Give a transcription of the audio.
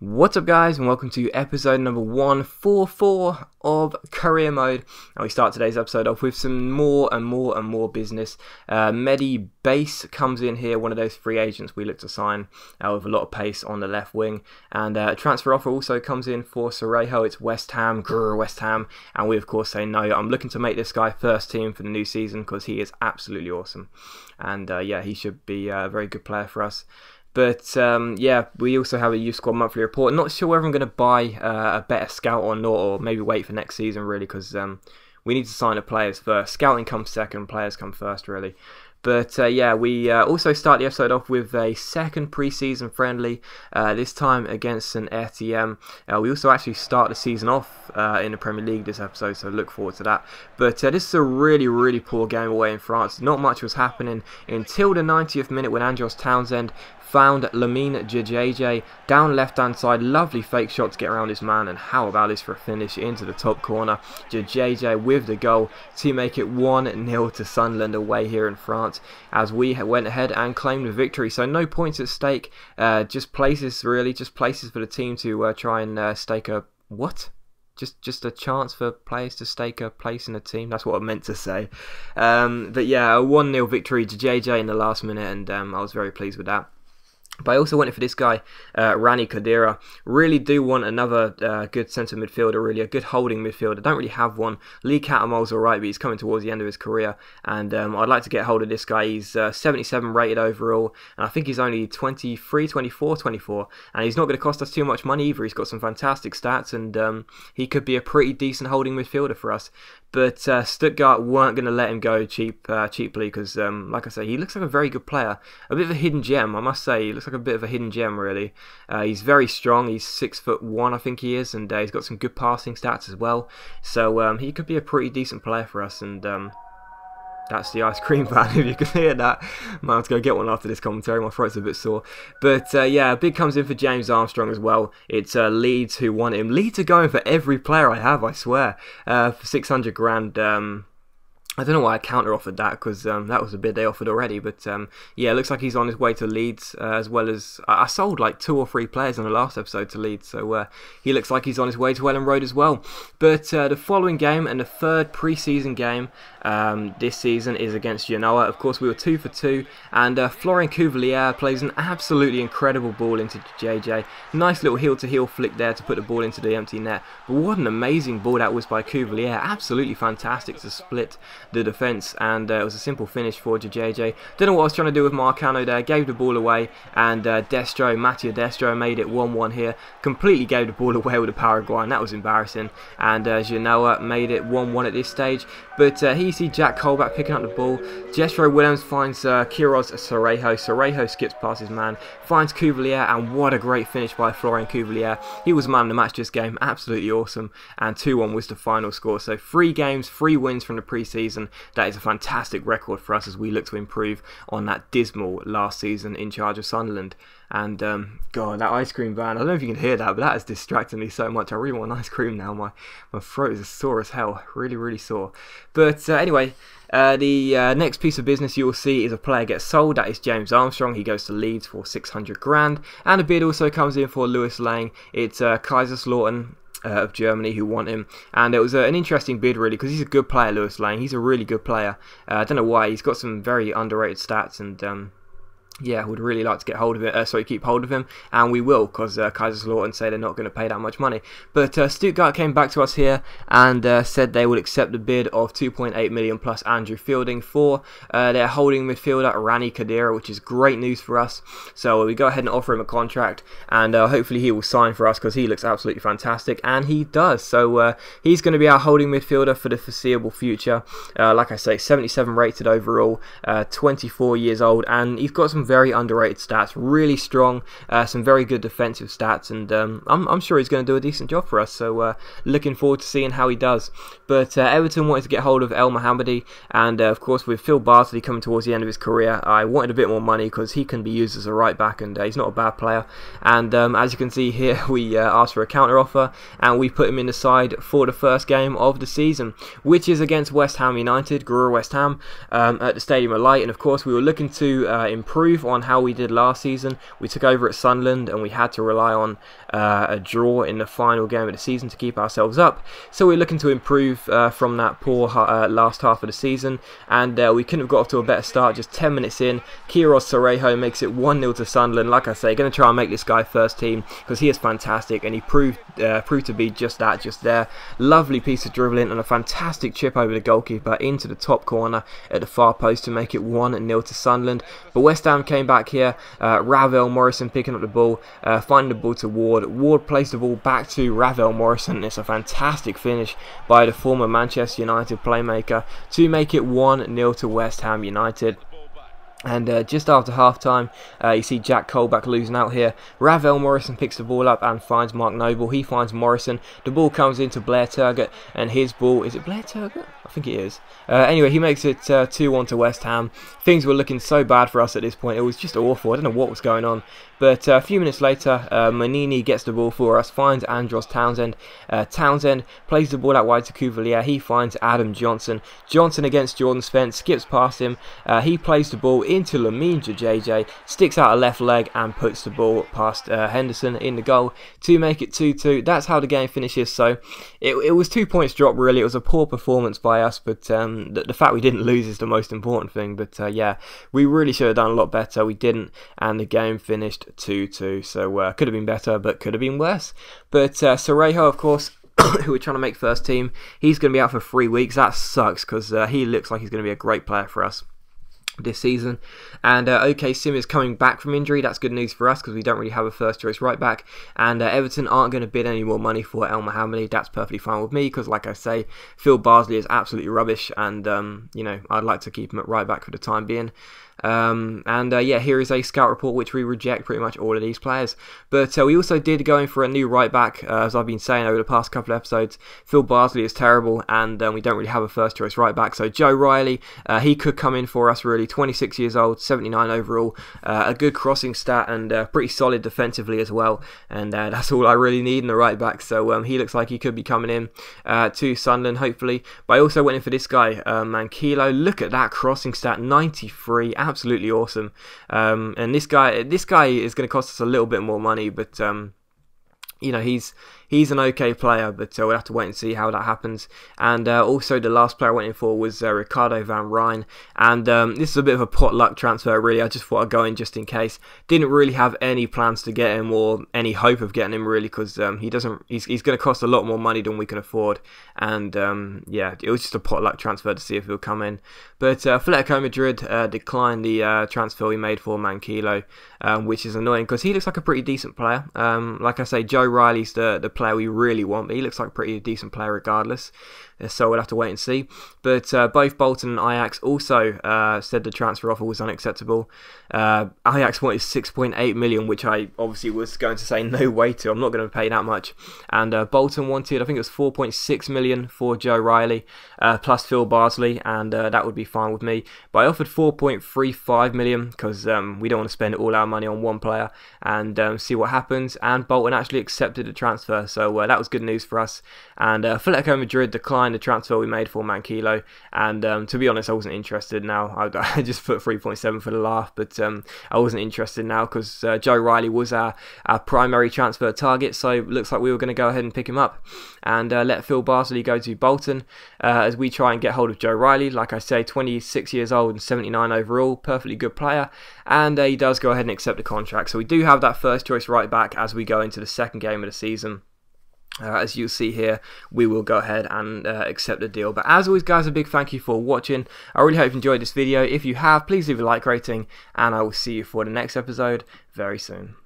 What's up guys, and welcome to episode number 144 of Career Mode. And we start today's episode off with some more business. Mehdi Base comes in here, one of those free agents we look to sign with a lot of pace on the left wing. And a transfer offer also comes in for Sorejo. It's West Ham, and we of course say no. I'm looking to make this guy first team for the new season because he is absolutely awesome. And yeah, he should be a very good player for us. But yeah, we also have a youth squad monthly report. Not sure whether I'm going to buy a better scout or not, or maybe wait for next season really, because we need to sign the players first. Scouting comes second, players come first really. But yeah, we also start the episode off with a second pre-season friendly, this time against an RTM. We also actually start the season off in the Premier League this episode, so look forward to that. But this is a really poor game away in France. Not much was happening until the 90th minute when Andros Townsend found Lamine JJ down left hand side. Lovely fake shot to get around his man, and how about this for a finish into the top corner. JJ with the goal to make it 1-0 to Sunderland away here in France, as we went ahead and claimed the victory. So no points at stake, just places really, just places for the team to try and stake a Just a chance for players to stake a place in a team. That's what I meant to say. But yeah, a 1-0 victory to JJ in the last minute, and I was very pleased with that. But I also went for this guy, Rani Khedira. Really do want another good centre midfielder, really, a good holding midfielder. Don't really have one. Lee Catamol's alright, but he's coming towards the end of his career. And I'd like to get hold of this guy. He's 77 rated overall, and I think he's only 24. And he's not going to cost us too much money either. He's got some fantastic stats, and he could be a pretty decent holding midfielder for us. But Stuttgart weren't going to let him go cheaply because, like I say, he looks like a very good player. A bit of a hidden gem, I must say. He looks like a bit of a hidden gem, really. He's very strong. He's 6'1", I think he is, and he's got some good passing stats as well. So he could be a pretty decent player for us, and that's the ice cream van, if you can hear that. Might have to go get one after this commentary, my throat's a bit sore. But yeah, big comes in for James Armstrong as well. It's Leeds who want him. Leeds are going for every player I have, I swear. For 600 grand. I don't know why I counter-offered that, because that was a bid they offered already. But yeah, it looks like he's on his way to Leeds, as well as... I sold like 2 or 3 players in the last episode to Leeds, so he looks like he's on his way to Ellen Road as well. But the following game, and the third pre-season game this season, is against Genoa. Of course, we were 2 for 2, and Florian Cuvelier plays an absolutely incredible ball into JJ. Nice little heel-to-heel flick there to put the ball into the empty net. But what an amazing ball that was by Cuvelier. Absolutely fantastic to split the defence, and it was a simple finish for JJ. Don't know what I was trying to do with Marcano there. Gave the ball away, and Matteo Destro made it 1-1 here. Completely gave the ball away with a Paraguayan. That was embarrassing. And Genoa made it 1-1 at this stage. But here you see Jack Colback picking up the ball. Jethro Williams finds Kiros Sorejo. Sorejo skips past his man, finds Cuvelier, and what a great finish by Florian Cuvelier. He was man of the match this game. Absolutely awesome. And 2-1 was the final score. So 3 games, 3 wins from the pre-season. That is a fantastic record for us as we look to improve on that dismal last season in charge of Sunderland. And God, that ice cream van, I don't know if you can hear that, but that is distracting me so much. I really want ice cream now. My throat is as sore as hell, really sore. But anyway, the next piece of business you will see is a player gets sold. That is James Armstrong. He goes to Leeds for 600 grand, and a bid also comes in for Lewis Lang. It's Kaiserslautern of Germany who want him, and it was an interesting bid really, because he's a good player, Lewis Lang. He's a really good player. I don't know why. He's got some very underrated stats, and yeah, would really like to get hold of it. Keep hold of him, and we will, because Kaiserslautern say they're not going to pay that much money. But Stuttgart came back to us here and said they would accept the bid of 2.8 million plus Andrew Fielding for their holding midfielder Rani Khedira, which is great news for us. So we go ahead and offer him a contract, and hopefully he will sign for us, because he looks absolutely fantastic, and he does. So he's going to be our holding midfielder for the foreseeable future. Like I say, 77 rated overall, 24 years old, and he's got some very underrated stats, really strong, some very good defensive stats, and I'm sure he's going to do a decent job for us, so looking forward to seeing how he does. But Everton wanted to get hold of El Mohammadi, and of course with Phil Bartley coming towards the end of his career, I wanted a bit more money because he can be used as a right back, and he's not a bad player. And as you can see here, we asked for a counter offer, and we put him in the side for the first game of the season, which is against West Ham United, Guru West Ham, at the Stadium of Light. And of course we were looking to improve improve on how we did last season. We took over at Sunderland and we had to rely on a draw in the final game of the season to keep ourselves up. So we're looking to improve from that poor last half of the season, and we couldn't have got off to a better start. Just 10 minutes in, Kairos Sorejo makes it 1-0 to Sunderland. Like I say, going to try and make this guy first team because he is fantastic, and he proved to be just that, just there. Lovely piece of dribbling and a fantastic chip over the goalkeeper into the top corner at the far post to make it 1-0 to Sunderland. But West Ham came back here. Ravel Morrison picking up the ball, finding the ball to Ward. Ward plays the ball back to Ravel Morrison. It's a fantastic finish by the former Manchester United playmaker to make it 1-0 to West Ham United. And just after half-time, you see Jack Colback losing out here. Ravel Morrison picks the ball up and finds Mark Noble. He finds Morrison. The ball comes into Blair Turgott, and his ball... Is it Blair Turgott? I think it is. Anyway, he makes it 2-1 to West Ham. Things were looking so bad for us at this point. It was just awful. I don't know what was going on. But a few minutes later, Manini gets the ball for us, finds Andros Townsend. Townsend plays the ball out wide to Cuvalier. He finds Adam Johnson. Johnson against Jordan Spence, skips past him. He plays the ball into Lamine JJ, sticks out a left leg and puts the ball past Henderson in the goal to make it 2-2. That's how the game finishes. So it was 2 points drop really. It was a poor performance by us, but the fact we didn't lose is the most important thing. But yeah, we really should have done a lot better. We didn't, and the game finished 2-2. So could have been better, but could have been worse. But Sorejo, of course, who we're trying to make first team, he's going to be out for 3 weeks. That sucks because he looks like he's going to be a great player for us this season. And OK Sim is coming back from injury. That's good news for us because we don't really have a first choice right back, and Everton aren't going to bid any more money for El Mohammadi. That's perfectly fine with me because, like I say, Phil Barsley is absolutely rubbish, and you know, I'd like to keep him at right back for the time being. Yeah, here is a scout report which we reject pretty much all of these players. But we also did go in for a new right back, as I've been saying over the past couple of episodes. Phil Barsley is terrible, and we don't really have a first choice right back. So Joe Riley, he could come in for us really. 26 years old, 79 overall, a good crossing stat, and pretty solid defensively as well. And that's all I really need in the right back. So he looks like he could be coming in to Sunderland hopefully. But I also went in for this guy, Mankilo. Look at that crossing stat, 93. Absolutely awesome. And this guy is going to cost us a little bit more money, but you know, he's an okay player, but we'll have to wait and see how that happens. And also the last player I went in for was Ricardo van Rijn, and this is a bit of a potluck transfer really. I just thought I'd go in just in case. Didn't really have any plans to get him or any hope of getting him really, because he's going to cost a lot more money than we can afford. And yeah, it was just a potluck transfer to see if he'll come in. But Atletico Madrid declined the transfer we made for Mankilo, which is annoying because he looks like a pretty decent player. Like I say, Joe Riley's the player we really want, but he looks like a pretty decent player regardless. So we'll have to wait and see. But both Bolton and Ajax also said the transfer offer was unacceptable. Ajax wanted 6.8 million, which I obviously was going to say no way to. I'm not going to pay that much. And Bolton wanted, I think it was 4.6 million for Joe Riley, plus Phil Barsley, and that would be fine with me. But I offered 4.35 million because we don't want to spend all our money on one player, and see what happens. And Bolton actually accepted the transfer, so that was good news for us. And Atletico Madrid declined the transfer we made for Mankilo, and to be honest, I wasn't interested now. I just put 3.7 for the laugh, but I wasn't interested now because Joe Riley was our primary transfer target, so it looks like we were going to go ahead and pick him up and let Phil Barsley go to Bolton as we try and get hold of Joe Riley. Like I say, 26 years old and 79 overall, perfectly good player, and he does go ahead and accept the contract. So we do have that first choice right back as we go into the second game of the season. As you'll see here, we will go ahead and accept the deal. But as always, guys, a big thank you for watching. I really hope you enjoyed this video. If you have, please leave a like rating, and I will see you for the next episode very soon.